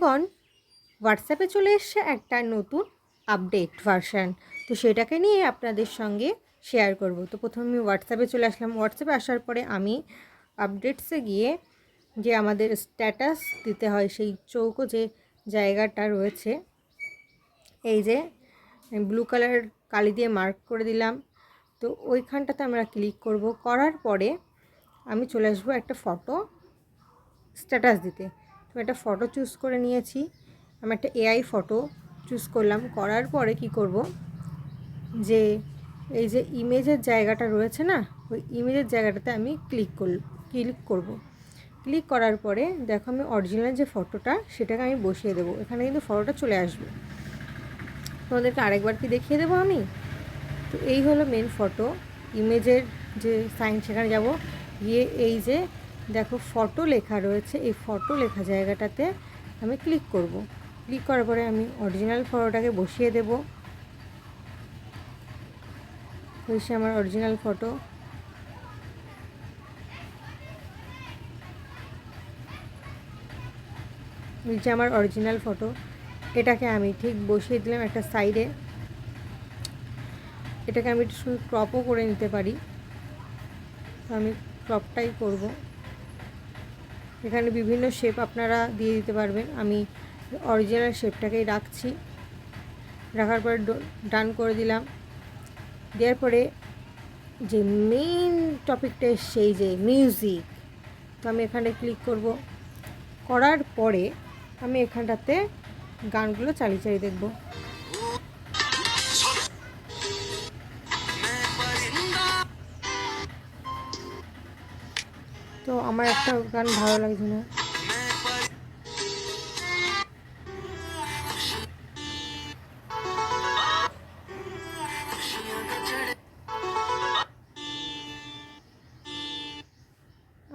বন্ধুগণ, হোয়াটসঅ্যাপে চলে এসছে একটা নতুন আপডেট ভার্সন। তো সেটাকে নিয়ে আপনাদের সঙ্গে শেয়ার করব। তো প্রথমে আমি হোয়াটসঅ্যাপে চলে আসলাম। হোয়াটসঅ্যাপে আসার পরে আমি আপডেটসে গিয়ে যে আমাদের স্ট্যাটাস দিতে হয় সেই চৌকো যে জায়গাটা রয়েছে, এই যে ব্লু কালার কালি দিয়ে মার্ক করে দিলাম। তো ওইখানটাতে আমরা ক্লিক করব। করার পরে আমি চলে আসবো একটা ফটো স্ট্যাটাস দিতে। তো একটা ফটো চুজ করে নিয়েছি। আমি একটা এআই ফটো চুজ করলাম। করার পরে কি করব, যে এই যে ইমেজের জায়গাটা রয়েছে না, ওই ইমেজের জায়গাটাতে আমি ক্লিক করব। ক্লিক করার পরে দেখো আমি অরিজিনাল যে ফটোটা সেটাকে আমি বসিয়ে দেবো। এখানে কিন্তু ফটোটা চলে আসবে। তোমাদেরকে আরেকবার কি দেখিয়ে দেবো আমি। তো এই হলো মেন ফটো। ইমেজের যে সাইন সেখানে যাব, গিয়ে এই যে দেখো ফটো লেখা রয়েছে, এই ফটো লেখা জায়গাটাতে আমি ক্লিক করব। ক্লিক করার পরে আমি অরিজিনাল ফটোটাকে বসিয়ে দেব। হয়েছে আমার অরিজিনাল ফটো। এই যে আমার অরিজিনাল ফটো, এটাকে আমি ঠিক বসিয়ে দিলাম একটা সাইডে। এটাকে আমি একটু শুধু ক্রপও করে নিতে পারি, তো আমি ক্রপটাই করব। এখানে বিভিন্ন শেপ আপনারা দিয়ে দিতে পারবেন। আমি অরিজিনাল শেপটাকেই রাখছি। রাখার পরে ডান করে দিলাম। দেওয়ার পরে যে মেইন টপিকটা সেই যে মিউজিক, তো আমি এখানে ক্লিক করব। করার পরে আমি এখানটাতে গানগুলো চালিয়ে চালিয়ে দেখব। তো আমার একটা গান ভালো লাগছে না,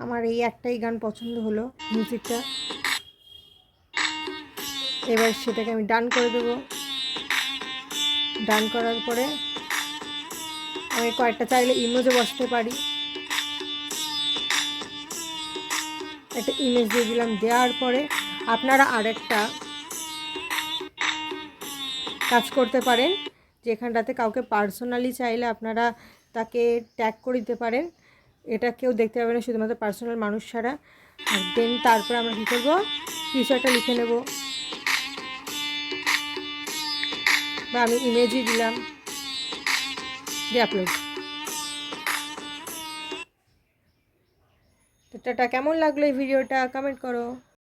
আমার এই একটাই গান পছন্দ হলো মিউজিকটা। এবার সেটাকে আমি ডান করে দেব। ডান করার পরে আমি কয়েকটা চাইলে ইমেজও বসাতে পারি। একটা ইমেজ দিয়ে দিলাম। দেওয়ার পরে আপনারা আরেকটা কাজ করতে পারেন, যেখানটাতে কাউকে পার্সোনালি চাইলে আপনারা তাকে ট্যাগ করে দিতে পারেন। এটা কেউ দেখতে পাবে না, শুধুমাত্র পার্সোনাল মানুষ ছাড়া। আর দেন তারপরে আমরা কী করবো, কিছু একটা লিখে নেব, বা আমি ইমেজই দিলাম, দিয়ে আপলোড। তো টাটা, কেমন লাগলো এই ভিডিওটা কমেন্ট করো।